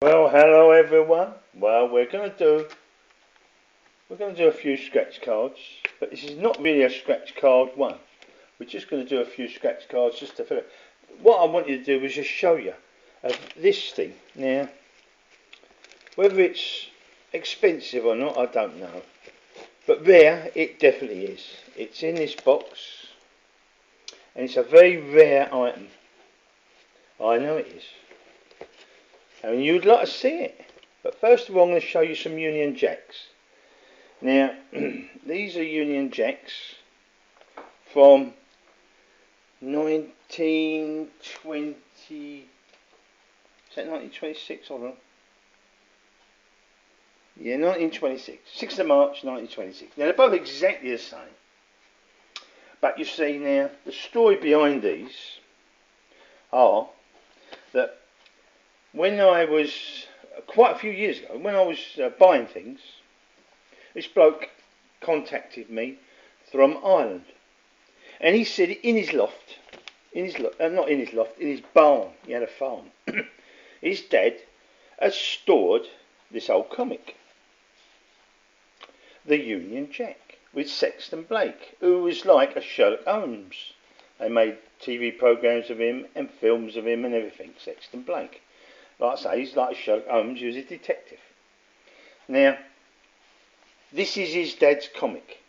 Well, hello everyone. Well, we're going to do a few scratch cards, but this is not really a scratch card one. We're just going to do a few scratch cards just to fill it. What I want you to do is just show you this thing. Now, whether it's expensive or not, I don't know, but there it definitely is. It's in this box, and it's a very rare item. I know it is. I mean, you'd like to see it. But first of all, I'm going to show you some Union Jacks. Now, these are Union Jacks from 1920. Is that 1926? Hold on. Yeah, 1926. 6th of March 1926. Now, they're both exactly the same. But you see now, the story behind these are that when I was, quite a few years ago, when I was buying things, this bloke contacted me from Ireland, and he said in his loft, not in his loft, in his barn, he had a farm, his dad had stored this old comic, the Union Jack, with Sexton Blake, who was like a Sherlock Holmes. They made TV programmes of him and films of him and everything, Sexton Blake. Like I say, he's like Sherlock Holmes, he was a detective. Now, this is his dad's comic.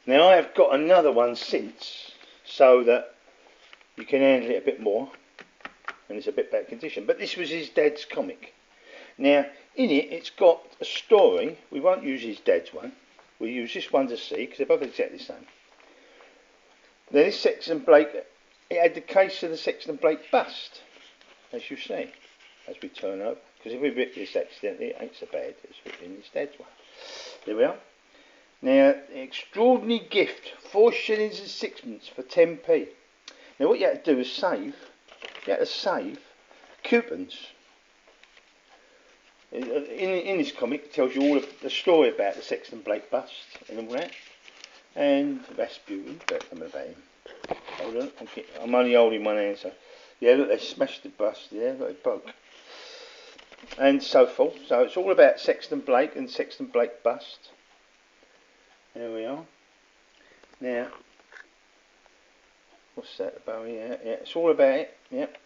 Now, I have got another one since, so that you can handle it a bit more, and it's a bit better condition. But this was his dad's comic. Now, in it, it's got a story. We won't use his dad's one. We'll use this one to see, because they're both exactly the same. Now, this Sexton Blake, it had the case of the Sexton Blake bust, as you see, as we turn over. Because if we rip this accidentally, it ain't so bad as ripping his dad's one. There we are. Now, extraordinary gift, 4 shillings and 6pence for 10p. Now, what you had to do is save. You had to save coupons. In this comic, it tells you all of the story about the Sexton Blake bust and all that. And Rasputin, but I'm about him. Hold on, I'm only holding one hand, so. Yeah, look, they smashed the bust there, look, it broke. And so forth. So it's all about Sexton Blake and Sexton Blake bust. There we are. Now, what's that about? Yeah, it's all about it. Yep.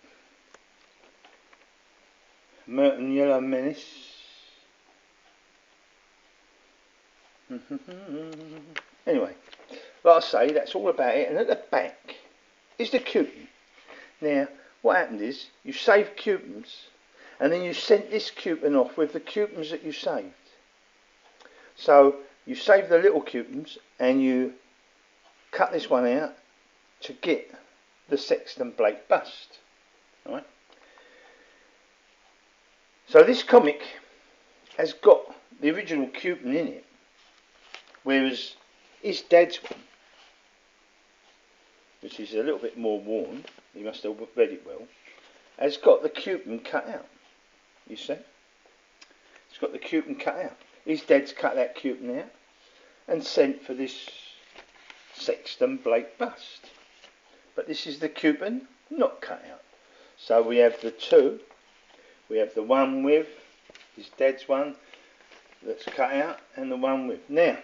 Merton Yellow Menace. Anyway, like I say, that's all about it. And at the back is the coupon. Now, what happened is you saved coupons, and then you sent this coupon off with the coupons that you saved. So you save the little coupons and you cut this one out to get the Sexton Blake bust. Right? So this comic has got the original coupon in it, whereas his dad's one, which is a little bit more worn, he must have read it well, has got the coupon cut out. You see? It's got the coupon cut out. His dad's cut that coupon out and sent for this Sexton Blake bust. But this is the coupon not cut out. So we have the two. We have the one with his dad's one that's cut out and the one with. Now,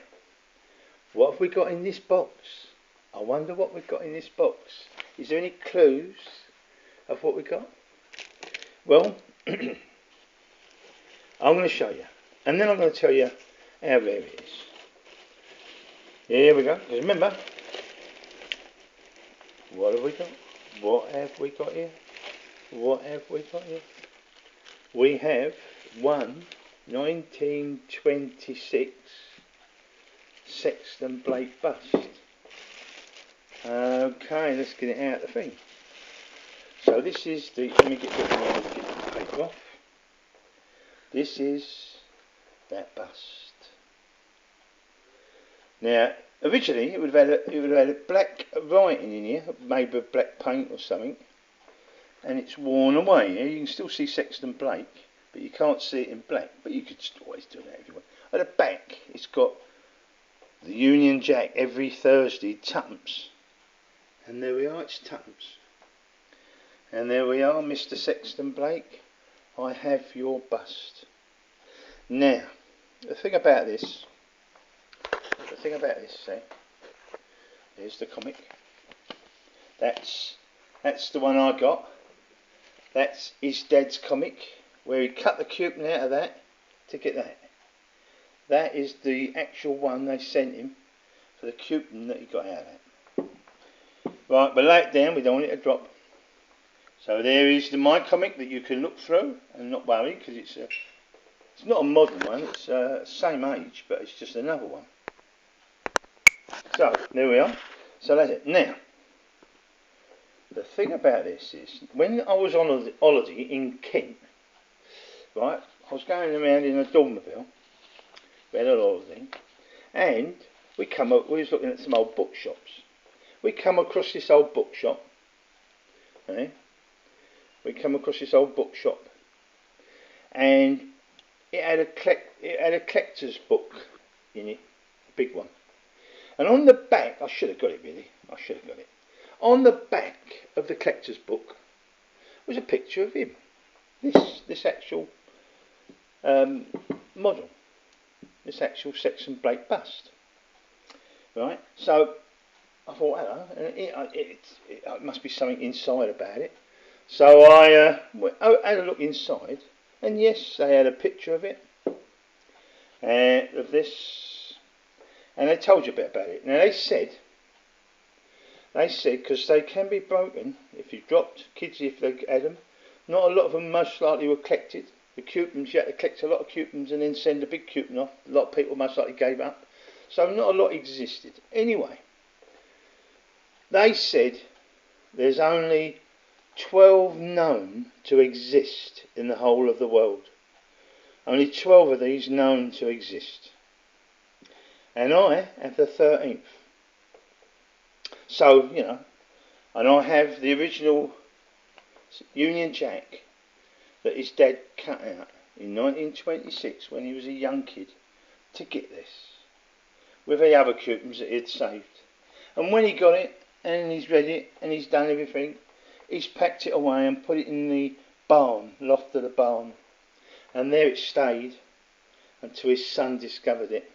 what have we got in this box? I wonder what we've got in this box. Is there any clues of what we got? Well, I'm going to show you. And then I'm going to tell you how rare it is. Here we go. Just remember, what have we got? What have we got here? What have we got here? We have one 1926 Sexton Blake bust. Okay, let's get it out of the thing. So this is the, let me get the paper off. This is that bust. Now, originally it would have had a black writing in here, made with black paint or something, and it's worn away. Here you can still see Sexton Blake, but you can't see it in black. But you could always do that if you want. At the back, it's got the Union Jack every Thursday, tuppence. And there we are, it's tuppence. And there we are, Mr. Sexton Blake, I have your bust. Now, the thing about this, see, here's the comic. That's the one I got. That's his dad's comic, where he cut the coupon out of that to get that. That is the actual one they sent him for the coupon that he got out of that. Right, we'll lay it down, we don't want it to drop. So there is my comic that you can look through and not worry, because it's not a modern one, it's same age, but it's just another one. So, there we are. So that's it. Now, the thing about this is, when I was on holiday in Kent, right, I was going around in a Dormobile, we had a holiday, and we was looking at some old bookshops. We come across this old bookshop, eh? We come across this old bookshop, and it had a collector's book in it, a big one. And on the back, I should have got it really, on the back of the collector's book was a picture of him, this actual model, this actual Sexton Blake bust. Right, so I thought, hello, it must be something inside about it. So I had a look inside, and yes, they had a picture of it, of this, and they told you a bit about it. Now they said, because they can be broken if you dropped, kids if they had them, not a lot of them most likely were collected. The coupons, you had to collect a lot of coupons and then send a big coupon off. A lot of people most likely gave up. So not a lot existed. Anyway, they said there's only 12 known to exist in the whole of the world. Only 12 of these known to exist. And I have the 13th. So, you know, and I have the original Union Jack that his dad cut out in 1926 when he was a young kid to get this, with the other coupons that he'd saved. And when he got it, and he's read it, and he's done everything, he's packed it away and put it in the barn, loft of the barn. And there it stayed until his son discovered it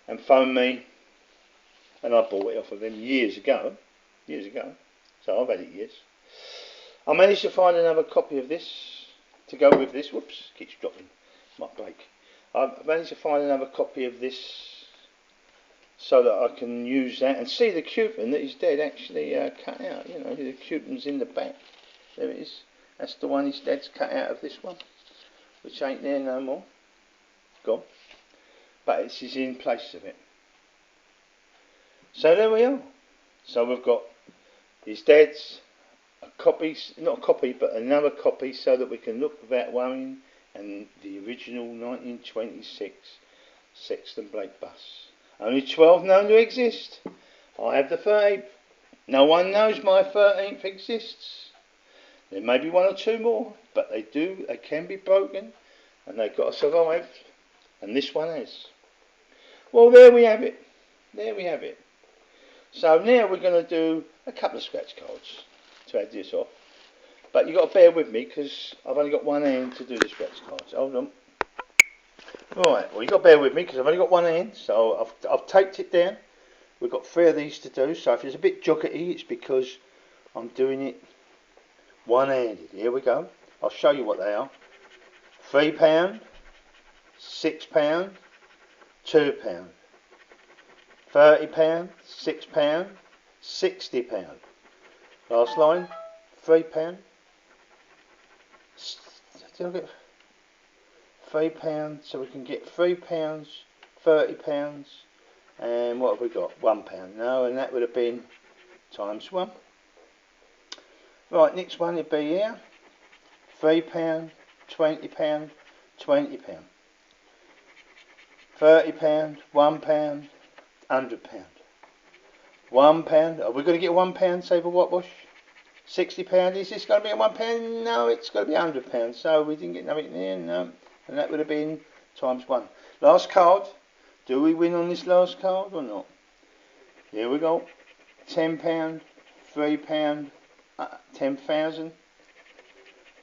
and phoned me, and I bought it off of him years ago, so I've had it years. I managed to find another copy of this to go with this. Whoops, keeps dropping, might break. I've managed to find another copy of this so that I can use that and see the coupon that his dad actually cut out. You know, the coupon's in the back. There it is. That's the one his dad's cut out of this one, which ain't there no more. Gone. But it's in place of it. So there we are. So we've got his dad's, a copy, not a copy, but another copy so that we can look without worrying, and the original 1926 Sexton Blake bus. Only 12 known to exist. I have the 13th. No one knows my 13th exists. There may be one or two more, but they can be broken, and they've got to survive, and this one has. Well, there we have it. So now we're going to do a couple of scratch cards to add this off. But you've got to bear with me because I've only got one hand to do the scratch cards. Hold on. Right, well you've got to bear with me because I've only got one hand. So I've taped it down. We've got 3 of these to do. So if it's a bit jockety, it's because I'm doing it one-handed. Here we go. I'll show you what they are. £3, £6, £2, £30, £6, £60. Last line, £3. Did I get £3? So we can get £3, £30, and what have we got? £1. No, and that would have been times 1. Right, next one would be here. £3, £20, £20. £30, £1, £100. £1. Are we going to get £1 save a whitewash? £60. Is this going to be a £1? No, it's going to be £100. So we didn't get nothing there. No, and that would have been times 1. Last card. Do we win on this last card or not? Here we go. £10, £3, 10,000.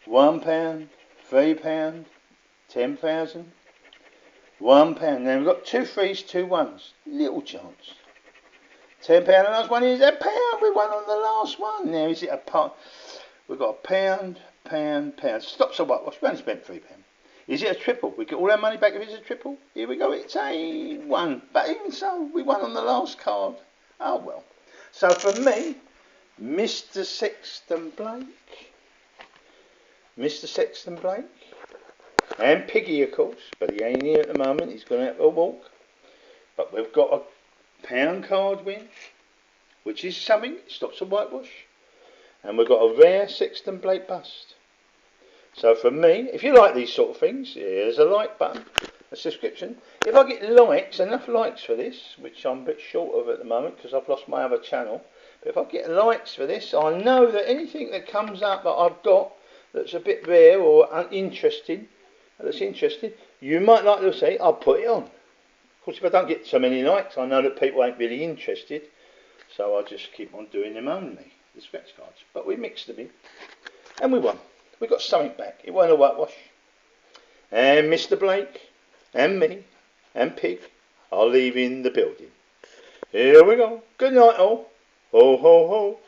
£1, £3, 10,000, £1. Now we've got 2 3s, 2 1s. Little chance. £10. The last one is £1. We won on the last one. Now is it a pot? We've got £1, £1. Stops a whitewash. We only spent £3. Is it a triple? We get all our money back if it's a triple. Here we go. It's a 1. But even so, we won on the last card. Oh well. So for me, Mr. Sexton Blake, and Piggy of course, but he ain't here at the moment. He's gone out for a walk. But we've got a pound card win, which is something. It stops a whitewash. And we've got a rare Sexton Blake bust. So for me, if you like these sort of things, here's a like button, a subscription. If I get likes, enough likes for this, which I'm a bit short of at the moment because I've lost my other channel, but if I get likes for this, I know that anything that comes up that I've got that's a bit rare or interesting, you might like to say, I'll put it on. Of course, if I don't get so many likes, I know that people ain't really interested, so I just keep on doing them only, the scratch cards. But we mixed them in, and we won. We got something back. It wasn't a whitewash. And Mr. Blake, and me, and Pig are leaving the building. Here we go. Good night all. Ho, ho, ho.